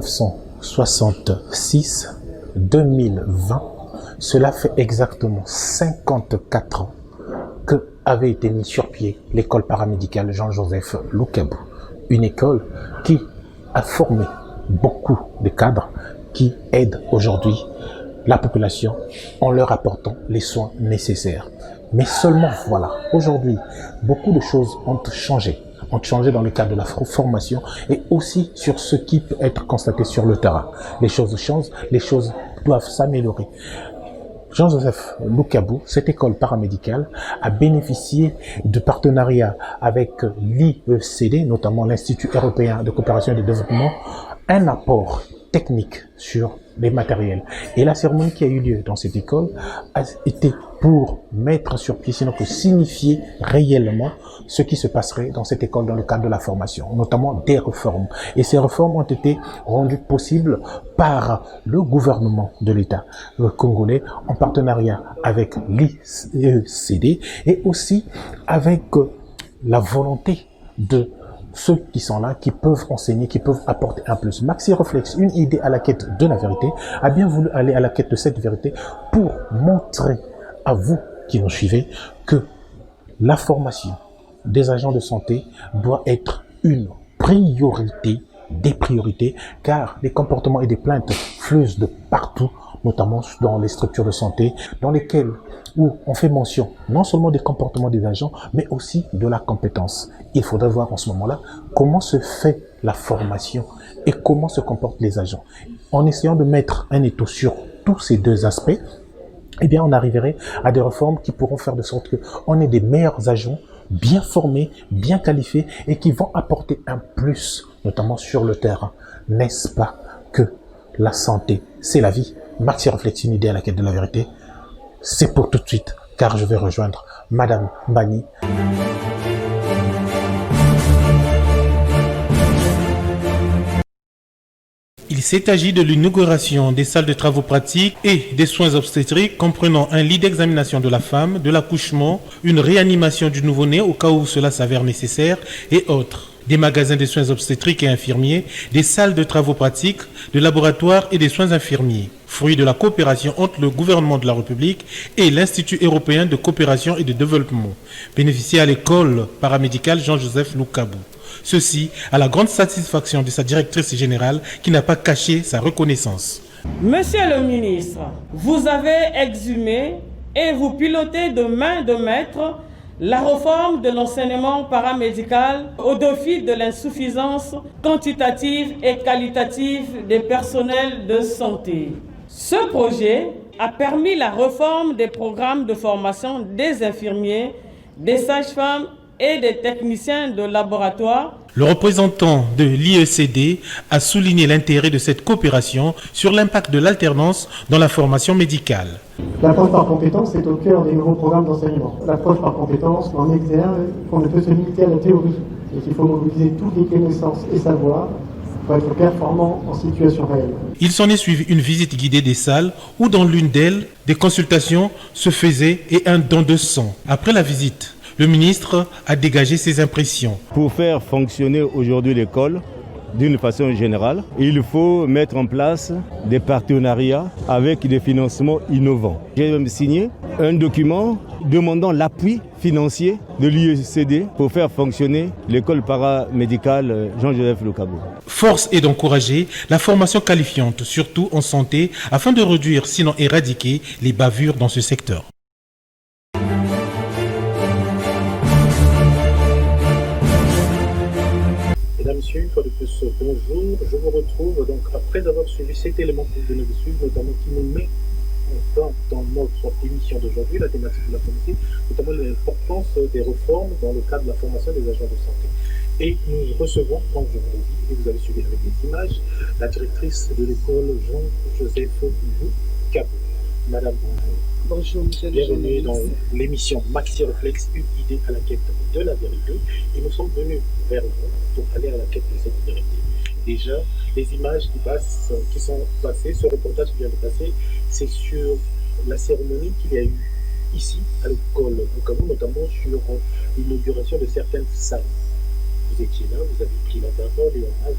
1966-2020, cela fait exactement 54 ans que avait été mis sur pied l'école paramédicale Jean-Joseph Loukabou. Une école qui a formé beaucoup de cadres qui aident aujourd'hui la population en leur apportant les soins nécessaires. Mais seulement, voilà, aujourd'hui, beaucoup de choses ont changé dans le cadre de la formation et aussi sur ce qui peut être constaté sur le terrain. Les choses changent, les choses doivent s'améliorer. Jean-Joseph Loukabou, cette école paramédicale, a bénéficié de partenariats avec l'IECD, notamment l'Institut européen de coopération et de développement, un apport technique sur les matériels. Et la cérémonie qui a eu lieu dans cette école a été pour mettre sur pied, sinon que signifier réellement ce qui se passerait dans cette école dans le cadre de la formation, notamment des réformes. Et ces réformes ont été rendues possibles par le gouvernement de l'État congolais en partenariat avec l'IECD et aussi avec la volonté de ceux qui sont là, qui peuvent enseigner, qui peuvent apporter un plus. Maxi Reflex, une idée à la quête de la vérité, a bien voulu aller à la quête de cette vérité pour montrer à vous qui nous suivez que la formation des agents de santé doit être une priorité des priorités, car les comportements et des plaintes fleurissent de partout, notamment dans les structures de santé, dans lesquelles où on fait mention non seulement des comportements des agents, mais aussi de la compétence. Il faudrait voir en ce moment-là comment se fait la formation et comment se comportent les agents. En essayant de mettre un étau sur tous ces deux aspects, eh bien, on arriverait à des réformes qui pourront faire de sorte qu'on ait des meilleurs agents, bien formés, bien qualifiés et qui vont apporter un plus, notamment sur le terrain. N'est-ce pas que la santé, c'est la vie? Maxi Reflex, une idée à la quête de la vérité. C'est pour tout de suite, car je vais rejoindre Madame Mbani. Il s'est agi de l'inauguration des salles de travaux pratiques et des soins obstétriques comprenant un lit d'examination de la femme, de l'accouchement, une réanimation du nouveau-né au cas où cela s'avère nécessaire et autres. Des magasins de soins obstétriques et infirmiers, des salles de travaux pratiques, de laboratoires et des soins infirmiers. Fruit de la coopération entre le gouvernement de la République et l'Institut européen de coopération et de développement, bénéficié à l'école paramédicale Jean-Joseph Loukabou. Ceci à la grande satisfaction de sa directrice générale qui n'a pas caché sa reconnaissance. Monsieur le ministre, vous avez exhumé et vous pilotez de main de maître la réforme de l'enseignement paramédical au défi de l'insuffisance quantitative et qualitative des personnels de santé. Ce projet a permis la réforme des programmes de formation des infirmiers, des sages-femmes et des techniciens de laboratoire. Le représentant de l'IECD a souligné l'intérêt de cette coopération sur l'impact de l'alternance dans la formation médicale. L'approche par compétence est au cœur des nouveaux programmes d'enseignement. L'approche par compétence en exergue qu'on ne peut se limiter à la théorie et qu'il faut mobiliser toutes les connaissances et savoirs pour être performant en situation réelle. Il s'en est suivi une visite guidée des salles où dans l'une d'elles, des consultations se faisaient et un don de sang. Après la visite, le ministre a dégagé ses impressions. Pour faire fonctionner aujourd'hui l'école d'une façon générale, il faut mettre en place des partenariats avec des financements innovants. J'ai même signé un document demandant l'appui financier de l'IECD pour faire fonctionner l'école paramédicale Jean-Joseph Loukabou. Force est d'encourager la formation qualifiante, surtout en santé, afin de réduire, sinon éradiquer, les bavures dans ce secteur. Mesdames, Messieurs, une fois de plus, bonjour. Je vous retrouve donc après avoir suivi cet élément que vous venez de suivre, notamment qui nous met dans notre émission d'aujourd'hui, la thématique de la santé, notamment l'importance des réformes dans le cadre de la formation des agents de santé. Et nous recevons, comme je vous l'ai dit, et vous avez suivi avec les images, la directrice de l'école Jean-Joseph Loukabou. Madame, Bonjour, monsieur le journaliste. Bienvenue dans l'émission Maxi Reflex, une idée à la quête de la vérité. Et nous sommes venus vers vous pour aller à la quête de cette vérité. Déjà, les images qui sont passées, ce reportage qui vient de passer, c'est sur la cérémonie qu'il y a eu ici à l'école Loukabou, notamment sur l'inauguration de certaines salles. Vous vous étiez là, vous avez pris la parole et on a vu,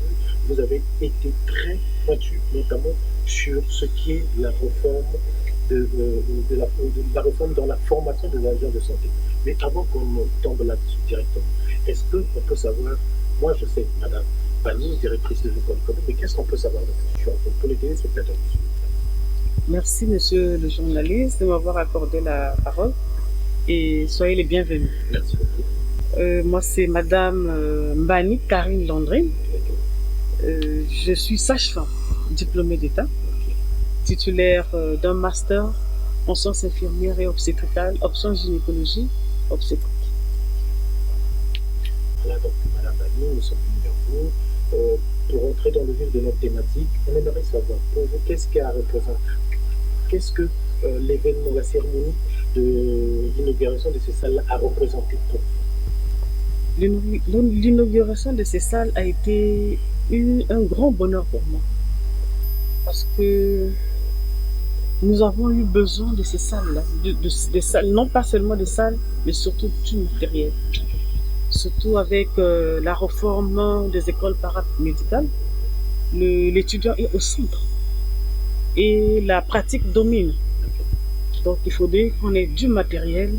vous avez été très pointu, notamment sur ce qui est la réforme de la réforme dans la formation des agents de santé. Mais avant qu'on tombe là-dessus directement, est-ce qu'on peut savoir, moi je sais, Madame Pani, directrice de l'école commune, mais qu'est-ce qu'on peut savoir de plus pour les téléspectateurs? Merci, monsieur le journaliste, de m'avoir accordé la parole et soyez les bienvenus. Merci beaucoup. Moi, c'est Madame Mbani Karine Landry. Je suis sage-femme, diplômée d'État, titulaire d'un master en sciences infirmières et obstétricales, option gynécologie, obstétrique. Voilà, donc, Madame Bani, nous sommes venus vers vous. Pour entrer dans le vif de notre thématique, on aimerait savoir, pour vous, qu'est-ce que l'événement, la cérémonie de l'inauguration de ces salles a représenté pour vous? L'inauguration de ces salles a été un grand bonheur pour moi. Parce que nous avons eu besoin de ces salles-là, des salles, non pas seulement des salles, mais surtout du matériel. Surtout avec la réforme des écoles paramédicales, l'étudiant est au centre et la pratique domine. Donc il faudrait qu'on ait du matériel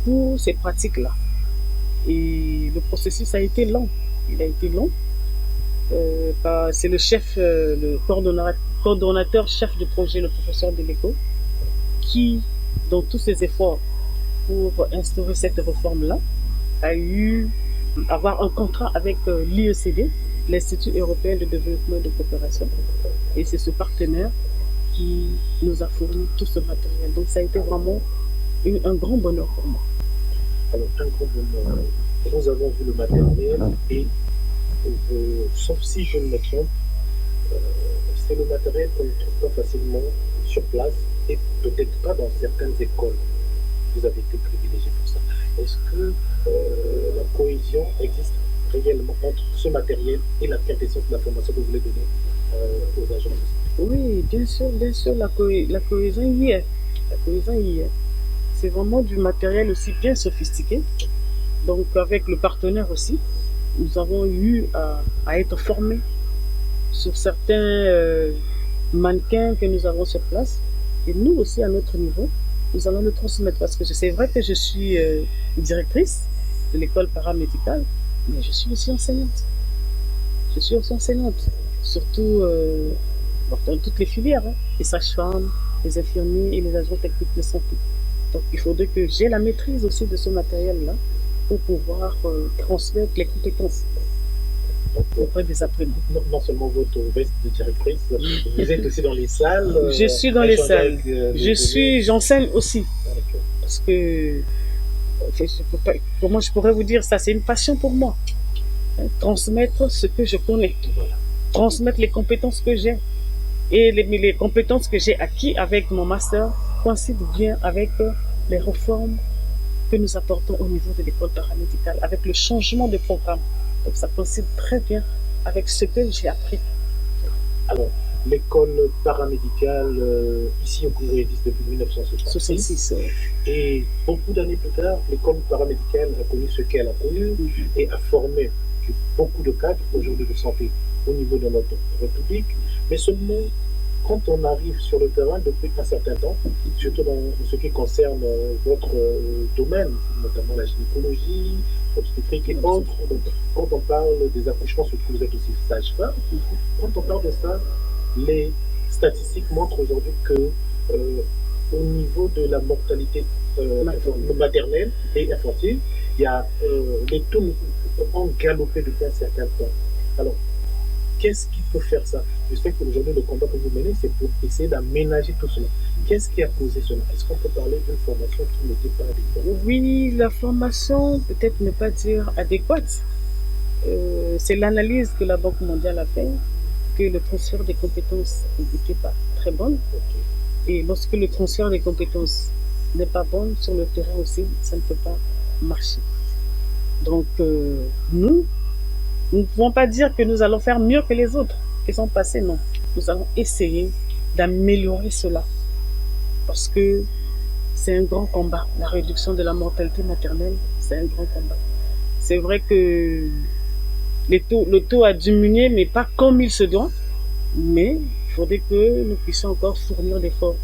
pour ces pratiques-là. Et le processus a été long. Il a été long. C'est le chef, le coordonnateur chef de projet, le professeur Deleko, qui, dans tous ses efforts pour instaurer cette réforme-là, a eu avoir un contrat avec l'IECD, l'Institut européen de développement et de coopération. Et c'est ce partenaire qui nous a fourni tout ce matériel. Donc ça a été vraiment un grand bonheur pour moi. Alors, un grand bonheur. Nous avons vu le matériel et, sauf si je ne me trompe, c'est le matériel qu'on ne trouve pas facilement sur place et peut-être pas dans certaines écoles. Vous avez été privilégié pour ça. Est-ce que la cohésion existe réellement entre ce matériel et la quintessence de la formation que vous voulez donner aux agents? Oui, bien sûr, la cohésion y est. La cohésion y est. C'est vraiment du matériel aussi bien sophistiqué. Donc avec le partenaire aussi, nous avons eu à être formés sur certains mannequins que nous avons sur place. Et nous aussi, à notre niveau, nous allons le transmettre. Parce que c'est vrai que je suis directrice de l'école paramédicale, mais je suis aussi enseignante. Je suis aussi enseignante, surtout dans toutes les filières, hein, les sages-femmes, les infirmiers et les agents techniques de santé. Donc il faudrait que j'ai la maîtrise aussi de ce matériel-là pour pouvoir transmettre les compétences auprès des apprenants. Non seulement votre veste de directrice, vous êtes aussi dans les salles. Je suis dans les salles. J'enseigne aussi. Parce que comment je pourrais vous dire ça? C'est une passion pour moi. Transmettre ce que je connais. Transmettre les compétences que j'ai. Et les compétences que j'ai acquises avec mon master coïncident bien avec les réformes que nous apportons au niveau de l'école paramédicale, avec le changement de programme. Donc ça coïncide très bien avec ce que j'ai appris. Alors, l'école paramédicale ici au Congo existe depuis 1966. Et beaucoup d'années plus tard, l'école paramédicale a connu ce qu'elle a connu et a formé beaucoup de cadres aujourd'hui de santé au niveau de notre République. Mais seulement quand on arrive sur le terrain depuis un certain temps, surtout dans ce qui concerne votre domaine, notamment la gynécologie, obstétrique et autres, donc, quand on parle des accouchements, surtout vous êtes aussi sage-femme, quand on parle de ça, les statistiques montrent aujourd'hui que au niveau de la mortalité maternelle et infantile, il y a les taux ont galopé depuis un certain temps. Alors, qu'est-ce qui peut faire ça? Je sais qu'aujourd'hui, le combat que vous menez, c'est pour essayer d'aménager tout cela. Qu'est-ce qui a causé cela? Est-ce qu'on peut parler d'une formation qui n'était pas adéquate? Oui, la formation, peut-être ne pas dire adéquate. C'est l'analyse que la Banque mondiale a fait, que le transfert des compétences n'était pas très bon. Et lorsque le transfert des compétences n'est pas bon, sur le terrain aussi, ça ne peut pas marcher. Donc, nous ne pouvons pas dire que nous allons faire mieux que les autres qui sont passés, non. Nous allons essayer d'améliorer cela. Parce que c'est un grand combat. La réduction de la mortalité maternelle, c'est un grand combat. C'est vrai que le taux a diminué, mais pas comme il se doit. Mais il faudrait que nous puissions encore fournir d'efforts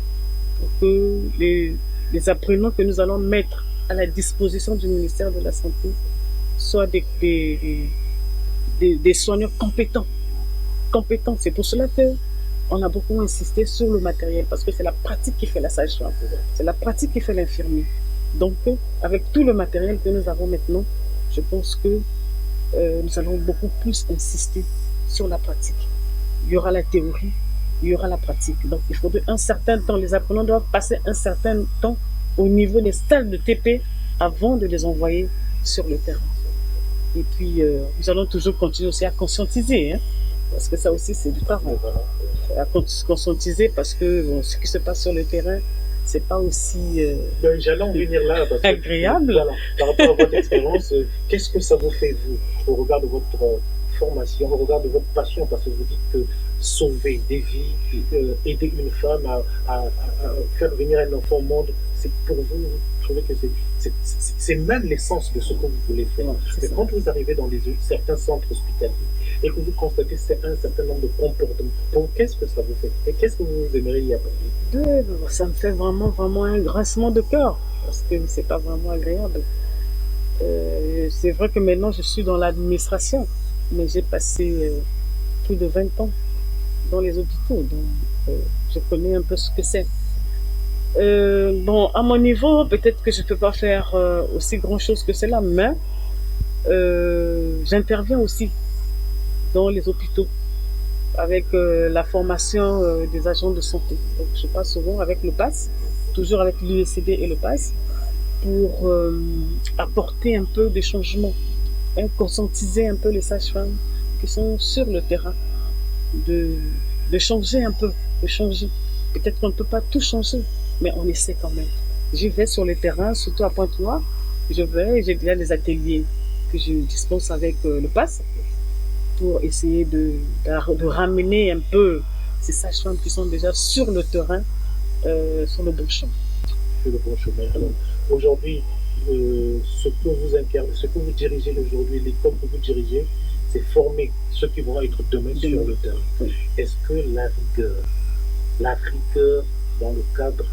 pour que les apprenants que nous allons mettre à la disposition du ministère de la Santé soient des soignants compétents. C'est pour cela que on a beaucoup insisté sur le matériel, parce que c'est la pratique qui fait la sage-femme, c'est la pratique qui fait l'infirmier. Donc, avec tout le matériel que nous avons maintenant, je pense que nous allons beaucoup plus insister sur la pratique. Il y aura la théorie, il y aura la pratique. Donc, il faudrait un certain temps, les apprenants doivent passer un certain temps au niveau des salles de TP avant de les envoyer sur le terrain. Et puis, nous allons toujours continuer aussi à conscientiser, hein, parce que ça aussi, c'est du travail. À conscientiser, parce que bon, ce qui se passe sur le terrain, c'est pas aussi j'allais en venir là, parce que, agréable. Voilà, par rapport à votre expérience, qu'est-ce que ça vous fait, vous, au regard de votre formation, au regard de votre passion, parce que vous dites que sauver des vies, aider une femme à faire venir un enfant au monde, c'est pour vous, vous trouvez que c'est même l'essence de ce que vous voulez faire. Mais quand vous arrivez dans certains centres hospitaliers et que vous constatez un certain nombre de comportements, qu'est-ce que ça vous fait? Et qu'est-ce que vous aimeriez y apporter? Ça me fait vraiment un grincement de cœur, parce que c'est pas vraiment agréable. C'est vrai que maintenant je suis dans l'administration, mais j'ai passé plus de 20 ans dans les hôpitaux, donc je connais un peu ce que c'est. Bon, à mon niveau, peut-être que je peux pas faire aussi grand chose que cela, mais j'interviens aussi dans les hôpitaux avec la formation des agents de santé. Donc, je passe souvent avec le PAS, toujours avec l'UECD et le PAS, pour apporter un peu de changement, hein, conscientiser un peu les sages-femmes qui sont sur le terrain, de changer un peu, de changer. Peut-être qu'on ne peut pas tout changer, mais on essaie quand même. J'y vais sur le terrain, surtout à Pointe-Noire. Je vais, j'ai déjà des ateliers que je dispense avec le PAS pour essayer de ramener un peu ces sages-femmes qui sont déjà sur le terrain, sur le bon chemin. Sur le bon chemin. Alors, aujourd'hui, ce que vous dirigez aujourd'hui, l'école que vous dirigez, c'est former ceux qui vont être demain sur le terrain. Oui. Est-ce que la rigueur dans le cadre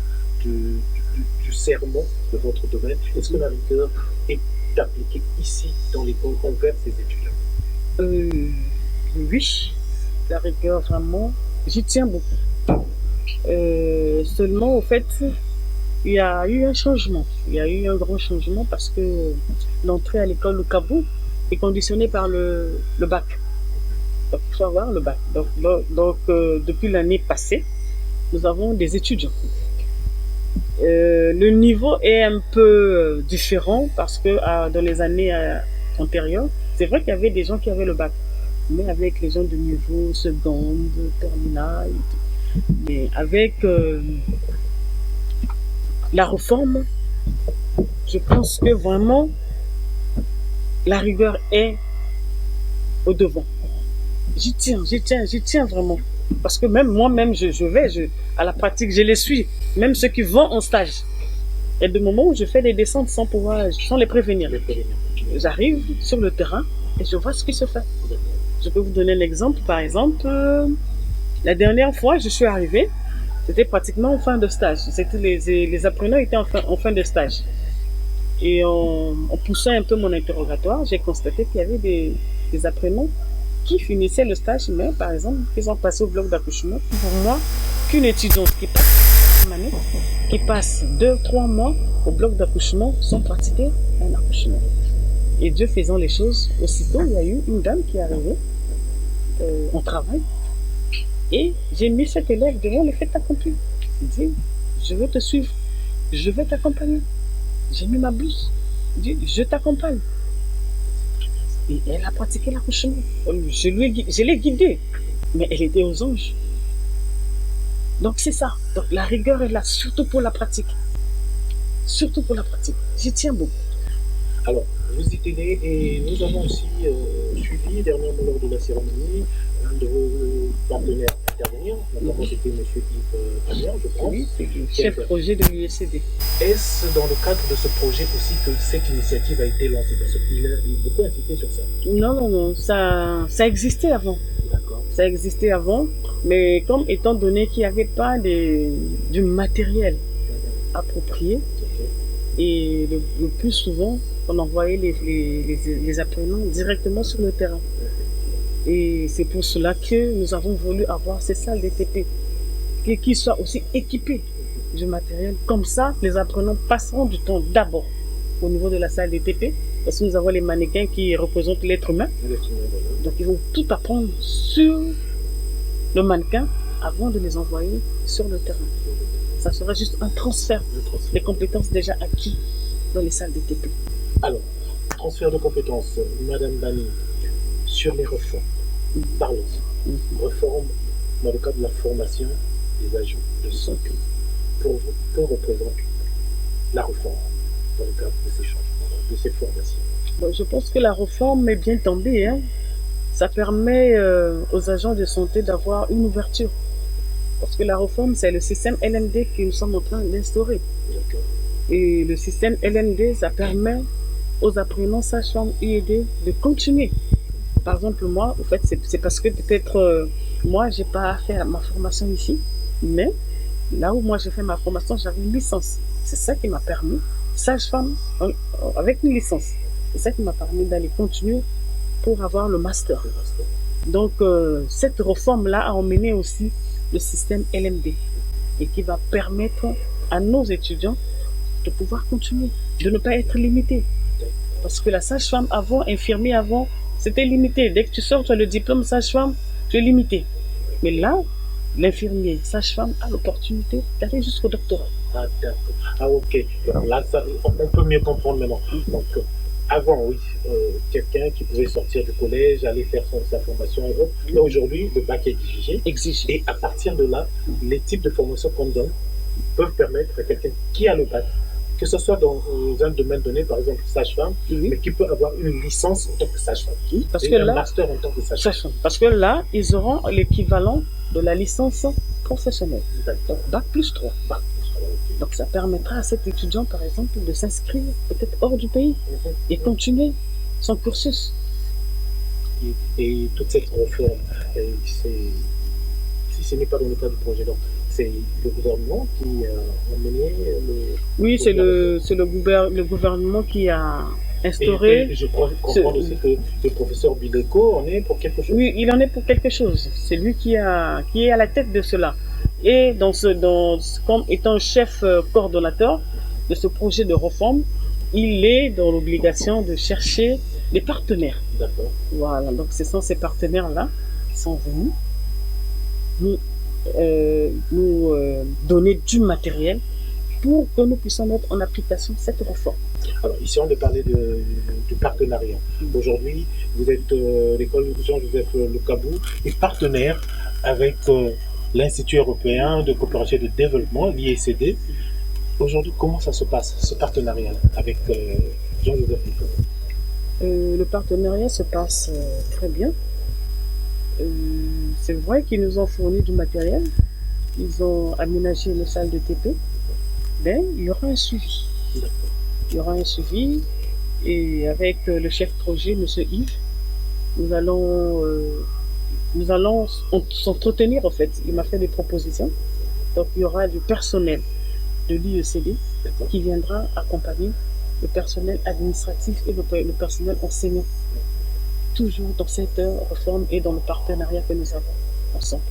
du serment de votre domaine, est-ce que la rigueur est appliquée ici dans l'école envers ces étudiants? Oui, la rigueur vraiment, j'y tiens beaucoup. Seulement, au fait, il y a eu un changement. Il y a eu un grand changement parce que l'entrée à l'école au Cabou est conditionnée par le bac. Donc, il faut avoir le bac. Donc depuis l'année passée, nous avons des étudiants. Le niveau est un peu différent parce que dans les années antérieures, c'est vrai qu'il y avait des gens qui avaient le bac, mais avec les gens de niveau seconde, terminale, et tout. Mais avec la réforme, je pense que vraiment la rigueur est au devant. J'y tiens vraiment. Parce que même moi-même, je vais à la pratique, je les suis. Même ceux qui vont en stage. Il y a des moments où je fais des descentes sans les prévenir. J'arrive sur le terrain et je vois ce qui se fait. Je peux vous donner un exemple. Par exemple, la dernière fois, je suis arrivée, c'était pratiquement en fin de stage. Les apprenants étaient en fin de stage. Et en poussant un peu mon interrogatoire, j'ai constaté qu'il y avait des apprenants qui finissaient le stage, mais par exemple, ils ont passé au bloc d'accouchement. Pour moi, qu'une étudiante qui passe 2-3 mois au bloc d'accouchement sans pratiquer un accouchement. Et Dieu faisant les choses, aussitôt, il y a eu une dame qui est arrivée en travail. Et j'ai mis cet élève devant le fait accompli. Il dit, je veux te suivre, je vais t'accompagner. J'ai mis ma blouse, il dit, je t'accompagne. Et elle a pratiqué l'accouchement. Je l'ai guidée, mais elle était aux anges. Donc c'est ça. Donc la rigueur est là, surtout pour la pratique. Surtout pour la pratique. J'y tiens beaucoup. Alors, vous y tenez et nous avons aussi suivi dernièrement lors de la cérémonie un de vos partenaires intervenir, notamment c'était M. Yves Damien, je pense. Oui, c'est le chef projet de l'USCD. Est-ce dans le cadre de ce projet aussi que cette initiative a été lancée? Parce qu'il a beaucoup insisté sur ça. Non, ça existait avant. D'accord. Ça existait avant, mais comme étant donné qu'il n'y avait pas du matériel approprié, et le plus souvent, on envoyait les apprenants directement sur le terrain. Et c'est pour cela que nous avons voulu avoir ces salles DTP qui soient aussi équipées du matériel. Comme ça, les apprenants passeront du temps d'abord au niveau de la salle DTP, parce que nous avons les mannequins qui représentent l'être humain. Donc ils vont tout apprendre sur le mannequin avant de les envoyer sur le terrain. Ça sera juste un transfert des compétences déjà acquises dans les salles DTP. Alors, transfert de compétences, Madame Dani, sur les réformes. Parlons-y. Réforme dans le cadre de la formation des agents de santé. Pour vous, que représente la réforme dans le cadre de ces changements, de ces formations? Bon, je pense que la réforme est bien tombée. Ça permet aux agents de santé d'avoir une ouverture. Parce que la réforme, c'est le système LMD que nous sommes en train d'instaurer. Et le système LMD, ça permet aux apprenants sages-femmes IED de continuer. Par exemple, moi, en fait, c'est parce que peut-être moi, j'ai pas fait ma formation ici, mais là où moi j'ai fait ma formation, j'avais une licence. C'est ça qui m'a permis, sage-femme avec une licence, c'est ça qui m'a permis d'aller continuer pour avoir le master. Donc, cette réforme-là a emmené aussi le système LMD et qui va permettre à nos étudiants de pouvoir continuer, de ne pas être limités. Parce que la sage-femme avant, infirmier avant, c'était limité. Dès que tu sors, tu as le diplôme sage-femme, tu es limité. Mais là, l'infirmier, sage-femme a l'opportunité d'aller jusqu'au doctorat. Ah, d'accord. Ah, ok. Alors là, on peut mieux comprendre maintenant. Donc, avant, oui, quelqu'un qui pouvait sortir du collège, aller faire sa formation et autres. Là, aujourd'hui, le bac est exigé. Et à partir de là, les types de formations qu'on donne peuvent permettre à quelqu'un qui a le bac, que ce soit dans un domaine donné, par exemple sage-femme, mais qui peut avoir une licence en tant que sage-femme. Parce et que un là, master en tant que sage-femme. Parce que là, ils auront l'équivalent de la licence professionnelle. Donc, bac plus 3. Donc ça permettra à cet étudiant, par exemple, de s'inscrire peut-être hors du pays et continuer son cursus. Et toute cette réforme, si ce n'est pas dans le cadre du projet, donc c'est le gouvernement qui a mené le... Oui, c'est le gouvernement qui a instauré... Et je crois comprendre aussi que le professeur Bileko en est pour quelque chose. Oui, il en est pour quelque chose. C'est lui qui est à la tête de cela. Et comme étant chef coordonnateur de ce projet de réforme, il est dans l'obligation de chercher des partenaires. D'accord. Voilà, donc ce sont ces partenaires-là qui sont venus nous donner du matériel pour que nous puissions mettre en application cette réforme. Alors ici on a parlé du partenariat. Aujourd'hui, vous êtes l'école Jean-Joseph Loukabou est partenaire avec l'Institut européen de coopération et de développement, l'IECD. Aujourd'hui, comment ça se passe, ce partenariat avec Jean-Joseph Loukabou? Le partenariat se passe très bien. C'est vrai qu'ils nous ont fourni du matériel, ils ont aménagé une salle de TP, mais il y aura un suivi. Il y aura un suivi et avec le chef projet, M. Yves, nous allons s'entretenir en fait. Il m'a fait des propositions. Donc il y aura du personnel de l'IECD qui viendra accompagner le personnel administratif et le personnel enseignant. Toujours dans cette réforme et dans le partenariat que nous avons ensemble.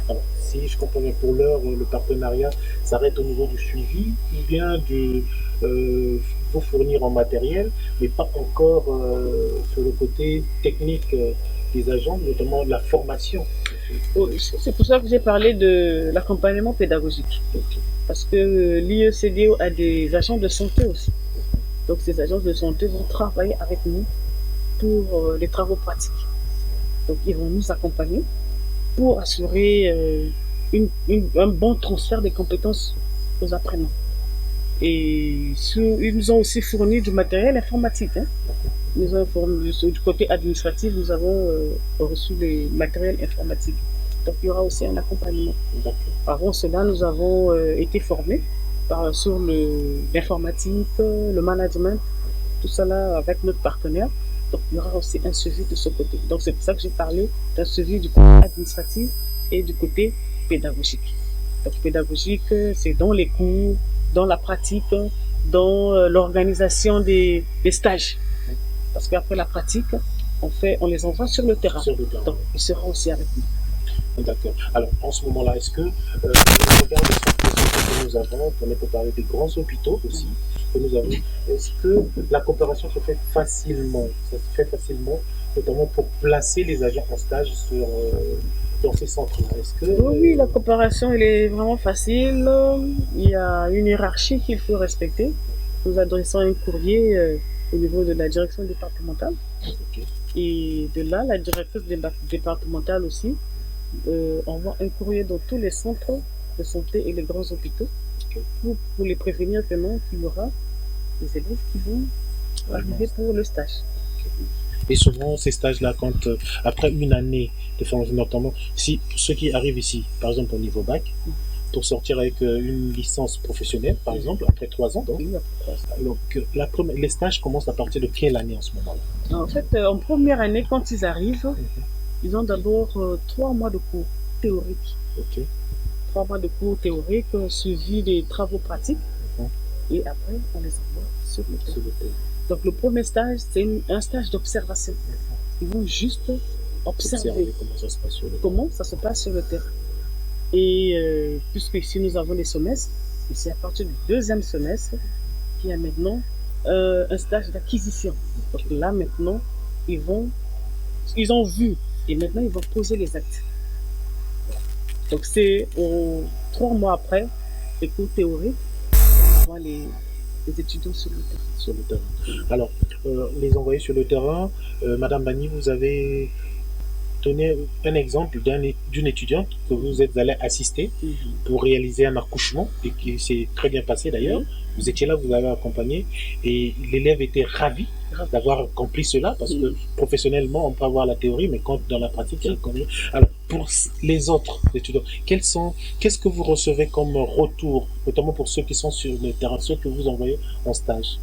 Alors, si je comprends bien, pour l'heure, le partenariat s'arrête au niveau du suivi, ou bien faut fournir en matériel, mais pas encore sur le côté technique des agents, notamment de la formation. C'est pour ça que j'ai parlé de l'accompagnement pédagogique. Parce que l'IECDO a des agents de santé aussi. Donc ces agents de santé vont travailler avec nous pour les travaux pratiques. Donc ils vont nous accompagner pour assurer un bon transfert des compétences aux apprenants. Et ils nous ont aussi fourni du matériel informatique. Ils nous ont fourni, du côté administratif, nous avons reçu les matériels informatiques. Donc il y aura aussi un accompagnement. D'accord. Avant cela, nous avons été formés sur l'informatique, le management, tout cela avec notre partenaire. Donc il y aura aussi un suivi de ce côté. Donc c'est pour ça que j'ai parlé d'un suivi du côté administratif et du côté pédagogique. Donc pédagogique, c'est dans les cours, dans la pratique, dans l'organisation des stages. Parce qu'après la pratique, on les envoie sur le terrain. Donc ils seront aussi avec nous. D'accord. Alors, en ce moment-là, est-ce que, on regarde les centres que nous avons, on peut parler des grands hôpitaux aussi, que nous avons, est-ce que la coopération se fait facilement? Ça se fait facilement, notamment pour placer les agents en stage dans ces centres-là. Est-ce que, Oui, la coopération, elle est vraiment facile. Il y a une hiérarchie qu'il faut respecter. Nous adressons un courrier au niveau de la direction départementale. Okay. Et de là, la directrice départementale aussi envoie un courrier dans tous les centres de santé et les grands hôpitaux pour les prévenir vraiment qu'il y aura des élèves qui vont arriver pour le stage. Et souvent, ces stages-là, quand après une année de formation, notamment, si ceux qui arrivent ici, par exemple au niveau bac, pour sortir avec une licence professionnelle, par exemple, après 3 ans, donc les stages commencent à partir de quelle année en ce moment-là? En fait, en première année, quand ils arrivent, ils ont d'abord 3 mois de cours théoriques. 3 mois de cours théoriques suivis des travaux pratiques. Et après, on les envoie sur le terrain. Donc le premier stage, c'est un stage d'observation. Ils vont juste observer comment ça se passe sur le terrain. Et puisque ici nous avons des semestres, et c'est à partir du 2e semestre qu'il y a maintenant un stage d'acquisition. Donc là maintenant, ils ont vu et maintenant ils vont poser les actes. Donc c'est 3 mois après les cours théoriques, on voit les étudiants sur le terrain. Alors, les envoyer sur le terrain, Madame Bani, vous avez donné un exemple d'une étudiante que vous êtes allée assister pour réaliser un accouchement et qui s'est très bien passé d'ailleurs. Vous étiez là, vous l'avez accompagné et l'élève était ravi d'avoir accompli cela parce que professionnellement on peut avoir la théorie mais quand dans la pratique il y a combien. Alors pour les autres étudiants, qu'est-ce que vous recevez comme retour, notamment pour ceux qui sont sur le terrain, ceux que vous envoyez en stage?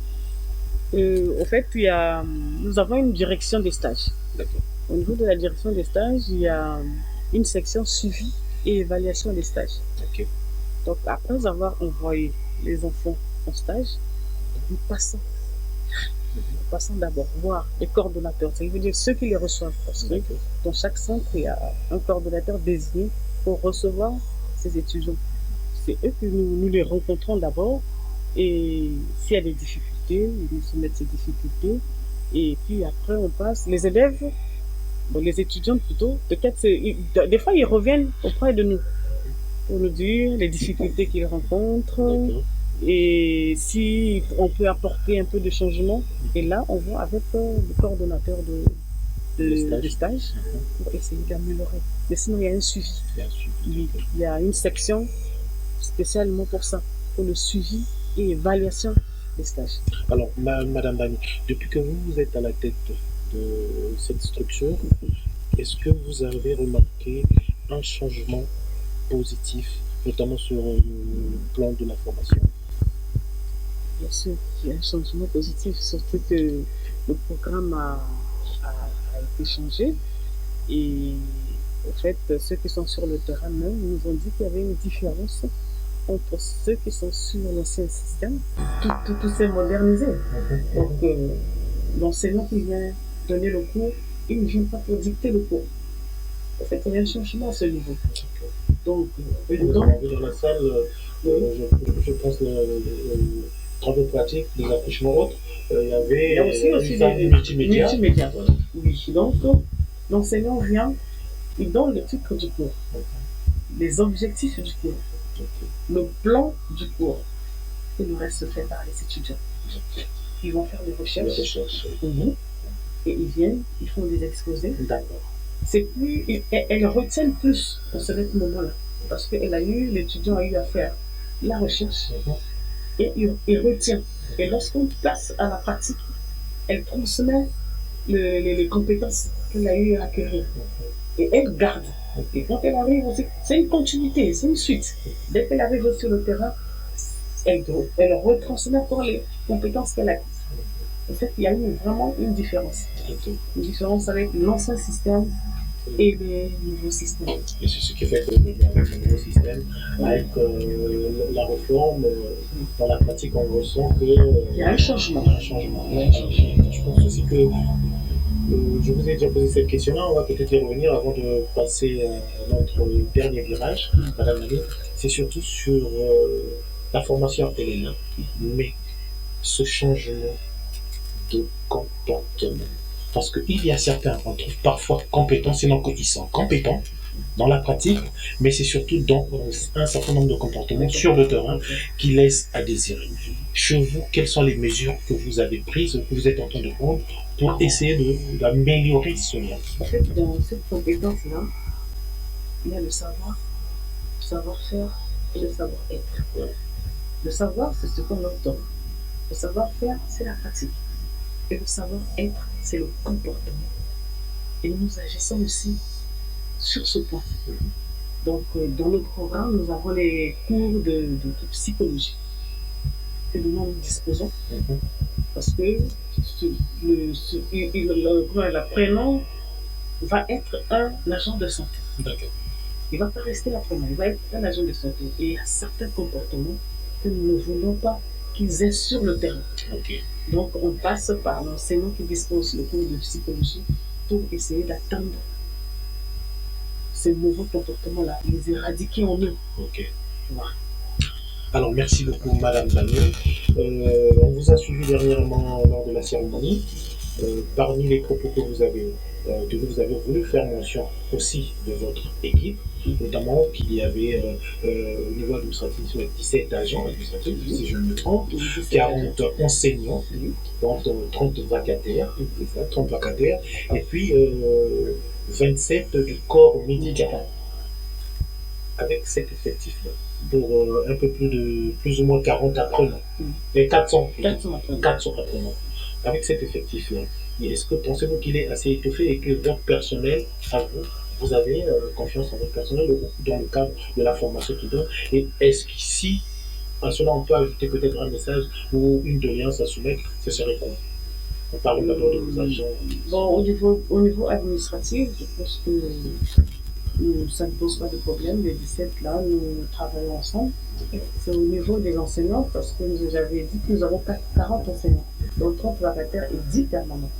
En fait, nous avons une direction des stages. D'accord. Au niveau de la direction des stages, il y a une section suivi et évaluation des stages. Okay. Donc après avoir envoyé les enfants en stage, nous passons d'abord voir les coordonnateurs, ça veut dire ceux qui les reçoivent, parce que dans chaque centre, il y a un coordonnateur désigné pour recevoir ces étudiants. C'est eux que nous les rencontrons d'abord, et s'il y a des difficultés, ils nous soumettent ces difficultés, et puis après on passe, les élèves, les étudiants plutôt, peut-être des fois ils reviennent auprès de nous pour nous dire les difficultés qu'ils rencontrent. Et si on peut apporter un peu de changement, et là on voit avec le coordonnateur de stage pour essayer d'améliorer. Mais sinon il y a un suivi. Il y a une section spécialement pour ça, pour le suivi et évaluation des stages. Alors Madame Bani, depuis que vous êtes à la tête de cette structure, est-ce que vous avez remarqué un changement positif, notamment sur le plan de la formation? Bien sûr, il y a un changement positif, surtout que le programme a été changé. Et en fait, ceux qui sont sur le terrain même nous ont dit qu'il y avait une différence entre ceux qui sont sur l'ancien système. Tout s'est modernisé. Donc, l'enseignant qui vient donner le cours, il ne vient pas pour dicter le cours. En fait, il y a un changement à ce niveau. Donc, dans la salle, je pense travaux pratiques, des accouchements autres, il y avait aussi des multimédia. Oui, donc l'enseignant vient, il donne le titre du cours, les objectifs du cours, le plan du cours, et le reste se fait par les étudiants. Ils vont faire des recherches. Et ils viennent, ils font des exposés. D'accord. C'est plus, elles retiennent plus dans ce moment-là, parce que l'étudiant a eu à faire la recherche. Et il retient. Et lorsqu'on passe à la pratique, elle transmet les compétences qu'elle a eu à acquérir. Et elle garde Et quand elle arrive, c'est une continuité, c'est une suite. Dès qu'elle arrive sur le terrain, elle retransmet encore les compétences qu'elle a. En fait, il y a eu vraiment une différence. Une différence avec l'ancien système et les nouveaux systèmes. Et c'est ce qui fait que avec le nouveau système, avec la réforme, dans la pratique, on ressent que il y a un changement. Je pense aussi que je vous ai déjà posé cette question-là, on va peut-être y revenir avant de passer à notre dernier virage, Madame Lamé. C'est surtout sur la formation, elle est là, mais ce changement de comportement. Parce qu'il y a certains, on trouve parfois compétents, sinon qu'ils sont compétents dans la pratique, mais c'est surtout dans un certain nombre de comportements sur le terrain qui laissent à désirer. Chez vous, quelles sont les mesures que vous avez prises, que vous êtes en train de prendre pour essayer d'améliorer cela? En fait, dans cette compétence-là, il y a le savoir-faire et le savoir-être. Le savoir, c'est ce qu'on entend. Le savoir-faire, c'est la pratique. Et le savoir-être, c'est le comportement. Et nous agissons aussi sur ce point. Donc, dans le programme, nous avons les cours de psychologie que nous disposons. Parce que l'apprenant va être un agent de santé. D'accord. Il ne va pas rester l'apprenant, il va être un agent de santé. Et il y a certains comportements que nous ne voulons pas qu'ils aient sur le terrain. Okay. Donc, on passe par l'enseignant qui dispose le cours de psychologie pour essayer d'atteindre ces nouveaux comportements-là, les éradiquer en eux. Ok. Voilà. Alors, merci beaucoup, Madame Damien. On vous a suivi dernièrement lors de la cérémonie. Parmi les propos que vous avez voulu faire mention aussi de votre équipe, notamment qu'il y avait au niveau administratif 17 agents administratifs, si je ne me trompe, 40 enseignants, 30 vacataires, et puis 27 du corps médical. Avec cet effectif-là, pour un peu plus ou moins 40 apprenants, et 400 apprenants. Avec cet effectif-là, est-ce que pensez-vous qu'il est assez étoffé et que votre personnel, à vous avez confiance en votre personnel dans le cadre de la formation qu'il donne? Et est-ce qu'ici, à cela, on peut ajouter peut-être un message ou une doléance à soumettre? Ce serait quoi? On parle d'abord de vos agents. Bon, au niveau administratif, je pense que ça ne pose pas de problème. Les 17 là, nous travaillons ensemble. C'est au niveau des enseignants, parce que j'avais dit que nous avons 40 enseignants, dont 30 vacataires et 10 permanents.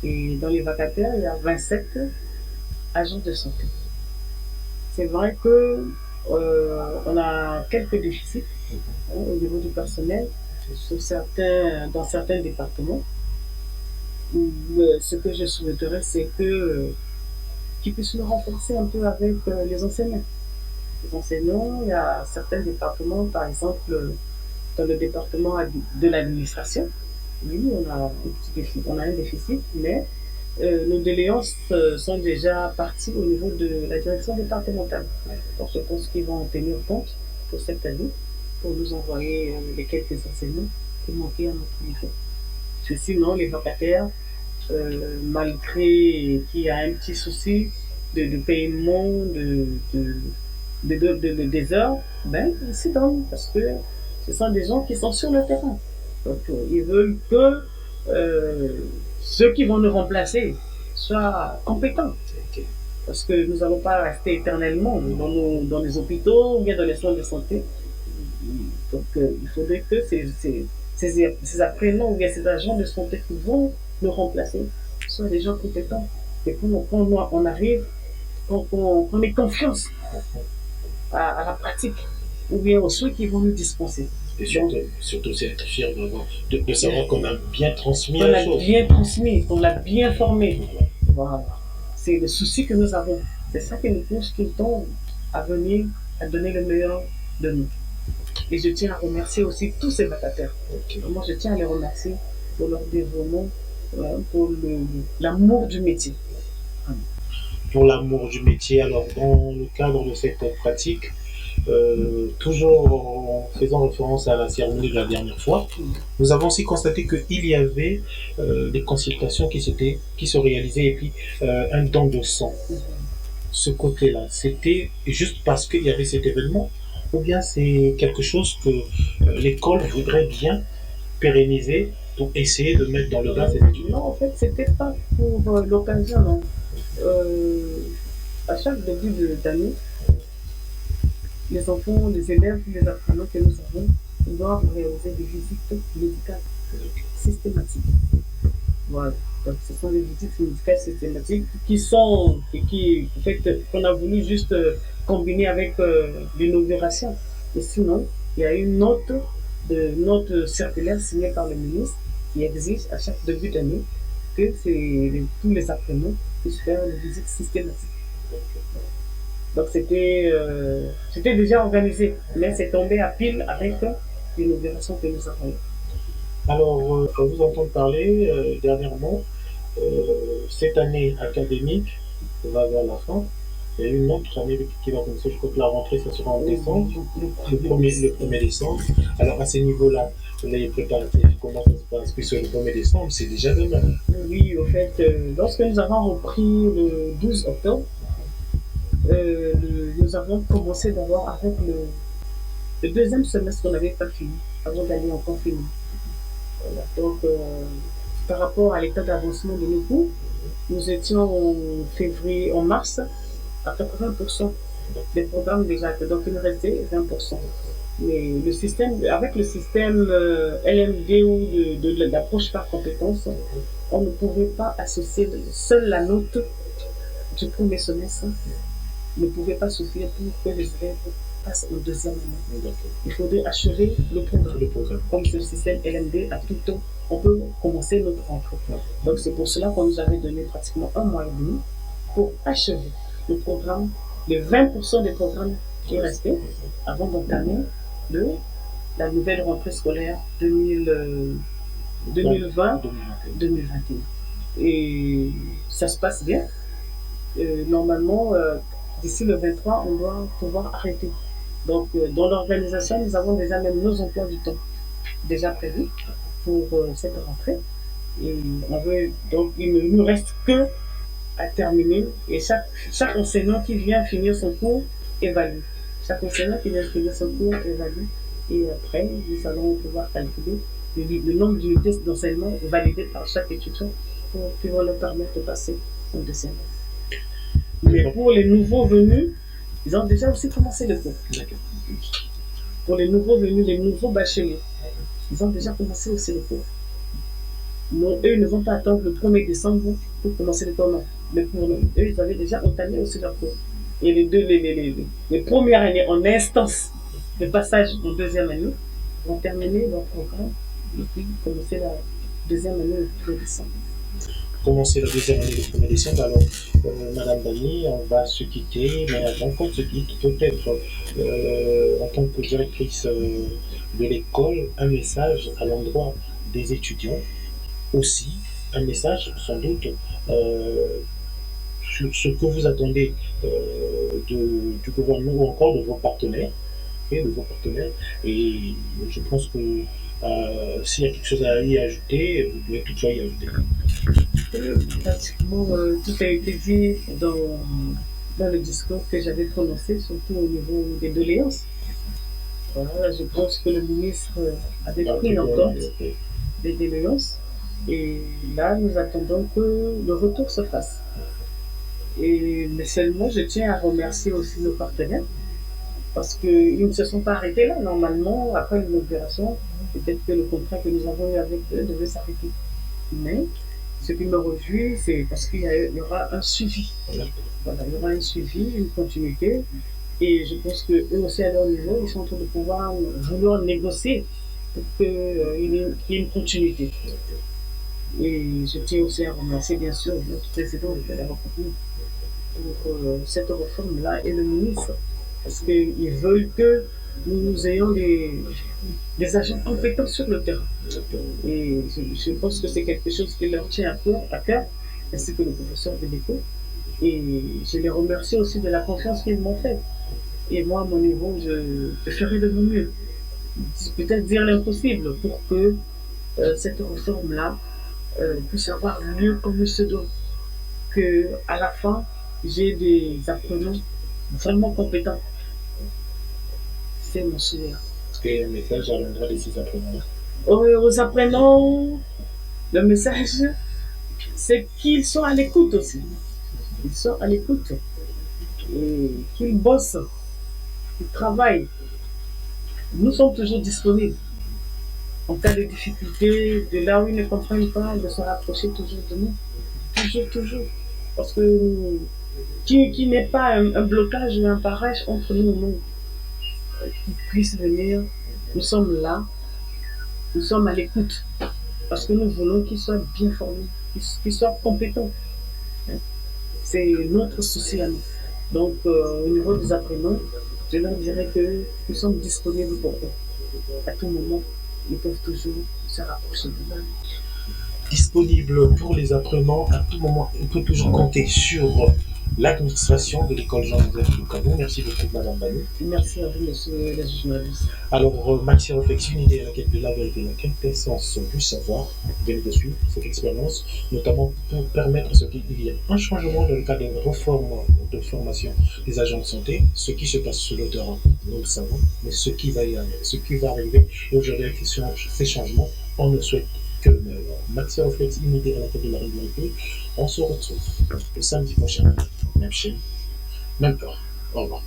Et dans les vacataires, il y a 27 agents de santé. C'est vrai que on a quelques déficits au niveau du personnel dans certains départements. Ce que je souhaiterais, c'est qu'ils puissent nous renforcer un peu avec les enseignants. Les enseignants, il y a certains départements, par exemple, dans le département de l'administration, oui, on a un déficit, mais nos doléances sont déjà parties au niveau de la direction départementale. Donc je pense qu'ils vont en tenir compte pour cette année, pour nous envoyer les quelques enseignants qui manquaient à notre niveau. Parce que sinon, les vacataires, malgré qu'il y a un petit souci de paiement des heures, c'est dingue, parce que ce sont des gens qui sont sur le terrain. Donc, ils veulent que ceux qui vont nous remplacer soient compétents. Parce que nous n'allons pas rester éternellement dans les hôpitaux ou bien dans les centres de santé. Donc, il faudrait que ces apprenants ou bien ces agents de santé qui vont nous remplacer soient des gens compétents. Et quand on arrive, qu'on ait confiance à la pratique ou bien aux soins qui vont nous dispenser. Et surtout c'est être fier de savoir qu'on a bien transmis la chose. Qu'on l'a bien transmis, qu'on l'a bien formé. Voilà. C'est le souci que nous avons. C'est ça qui nous pousse tout le temps à venir, à donner le meilleur de nous. Et je tiens à remercier aussi tous ces vacataires. Moi, je tiens à les remercier pour leur dévouement, pour l'amour du métier. Pour l'amour du métier, alors dans le cadre de cette pratique, toujours en faisant référence à la cérémonie de la dernière fois, nous avons aussi constaté qu'il y avait des consultations qui se réalisaient et puis un don de sang. ce côté-là, c'était juste parce qu'il y avait cet événement, ou bien c'est quelque chose que l'école voudrait bien pérenniser pour essayer de mettre dans le bas ces étudiants? Non, en fait, c'était pas pour l'occasion, non. À chaque début d'année, les enfants, les élèves, les apprenants que nous avons doivent réaliser des visites médicales systématiques. Voilà. Donc, ce sont des visites médicales systématiques en fait, qu'on a voulu juste combiner avec l'inauguration. Et sinon, il y a une note circulaire signée par le ministre qui exige à chaque début d'année que tous les apprenants puissent faire des visites systématiques. Donc c'était déjà organisé, mais c'est tombé à pile avec l'inauguration que nous avons eue. Alors, à vous entendre parler dernièrement, cette année académique va vers la fin. Il y a une autre année qui va commencer. Je crois que la rentrée, ça sera en décembre, le 1er décembre. Alors, à ce niveau-là, les préparatifs, comment ça se passe? Puisque le 1er décembre, c'est déjà demain. Oui, au fait, lorsque nous avons repris le 12 octobre, nous avons commencé d'abord avec le deuxième semestre qu'on n'avait pas fini, avant d'aller en confinement. Voilà. Donc, par rapport à l'état d'avancement de nos cours, nous étions en mars, à 80% des programmes déjà faits. Donc, il nous restait 20%. Mais avec le système LMD ou de l'approche par compétence, on ne pouvait pas associer seule la note du premier semestre ne pouvait pas suffire pour que les élèves passent au deuxième année. Il faudrait achever le programme. Comme c'est le système LMD, à tout temps, on peut commencer notre rentrée. Donc c'est pour cela qu'on nous avait donné pratiquement 1 mois et demi pour achever le programme, les 20% des programmes qui restaient avant d'entamer la nouvelle rentrée scolaire 2020-2021. Et ça se passe bien. Normalement, d'ici le 23, on doit pouvoir arrêter. Donc, dans l'organisation, nous avons déjà même nos emplois du temps déjà prévus pour cette rentrée. Et donc, il ne nous reste que à terminer. Et chaque enseignant qui vient finir son cours évalue. Chaque enseignant qui vient finir son cours évalue. Et après, nous allons pouvoir calculer le nombre d'unités d'enseignement validées par chaque étudiant qui vont leur permettre de passer au deuxième. Mais pour les nouveaux venus, ils ont déjà aussi commencé le cours. Pour les nouveaux venus, les nouveaux bacheliers, ils ont déjà commencé aussi le cours. Non, eux, ils ne vont pas attendre le 1er décembre pour commencer le cours. Non. Mais pour eux, ils avaient déjà entamé aussi leur cours. Et les premières années en instance de passage en deuxième année vont terminer leur programme et puis commencer la deuxième année le 1er décembre. Commencer la deuxième année le 1er décembre. Alors, Madame Dani, on va se quitter, mais avant qu'on se quitte, peut-être en tant que directrice de l'école, un message à l'endroit des étudiants, aussi un message sans doute sur ce que vous attendez du gouvernement ou encore de vos partenaires. Et je pense que s'il y a quelque chose à y ajouter, vous pouvez toutefois y ajouter. Pratiquement tout a été dit dans le discours que j'avais prononcé, surtout au niveau des doléances. Voilà, je pense que le ministre avait pris en compte des doléances et là nous attendons que le retour se fasse. Mais seulement je tiens à remercier aussi nos partenaires parce qu'ils ne se sont pas arrêtés là. Normalement, après l'inauguration, peut-être que le contrat que nous avons eu avec eux devait s'arrêter. Mais ce qui me réjouit, c'est parce qu'il y aura un suivi. Voilà, il y aura un suivi, une continuité. Et je pense qu'eux aussi, à leur niveau, ils sont en train de vouloir négocier pour qu'il y ait une continuité. Et je tiens aussi à remercier, bien sûr, notre président d'avoir compris pour cette réforme-là et le ministre. Parce qu'ils veulent que nous ayons des agents compétents sur le terrain. Et je pense que c'est quelque chose qui leur tient à cœur, ainsi que le professeur de l'école. Et je les remercie aussi de la confiance qu'ils m'ont faite. Et moi, à mon niveau, je ferai de mon mieux. Peut-être dire l'impossible pour que cette réforme-là puisse avoir lieu comme il se doit. Qu'à la fin, j'ai des apprenants vraiment compétents. C'est mon souhait. Est-ce qu'il y a un message à l'endroit de ces apprenants-là? Aux apprenants, le message, c'est qu'ils sont à l'écoute aussi. Ils sont à l'écoute. Et qu'ils bossent, qu'ils travaillent. Nous sommes toujours disponibles. En cas de difficulté, de là où ils ne comprennent pas, de se rapprocher toujours de nous. Toujours, toujours. Parce que qui n'est pas un blocage ou un barrage entre nous, nous. Qu'ils puissent venir, nous sommes là, nous sommes à l'écoute. Parce que nous voulons qu'ils soient bien formés, qu'ils soient compétents. C'est notre souci à nous. Donc, au niveau des apprenants, je leur dirais que nous sommes disponibles pour eux. À tout moment, ils peuvent toujours se rapprocher de nous. Disponible pour les apprenants à tout moment. On peut toujours compter sur l'administration de l'école Jean-Joseph Loukabou. Merci beaucoup, Madame Banou. Merci à vous, monsieur le journaliste. Alors, Maxi Réflexion, une idée à la quête de la vérité, la quintessence du savoir. Vous venez de suivre cette expérience, notamment pour permettre ce qu'il y ait un changement dans le cadre de réforme de formation des agents de santé. Ce qui se passe sur le terrain, nous le savons, mais ce qui va arriver, et aujourd'hui, avec ces changements, on ne souhaite que Maxi Réflexion, une idée à la quête de la vérité. On se retrouve le samedi prochain, même chaîne, même heure. Au revoir.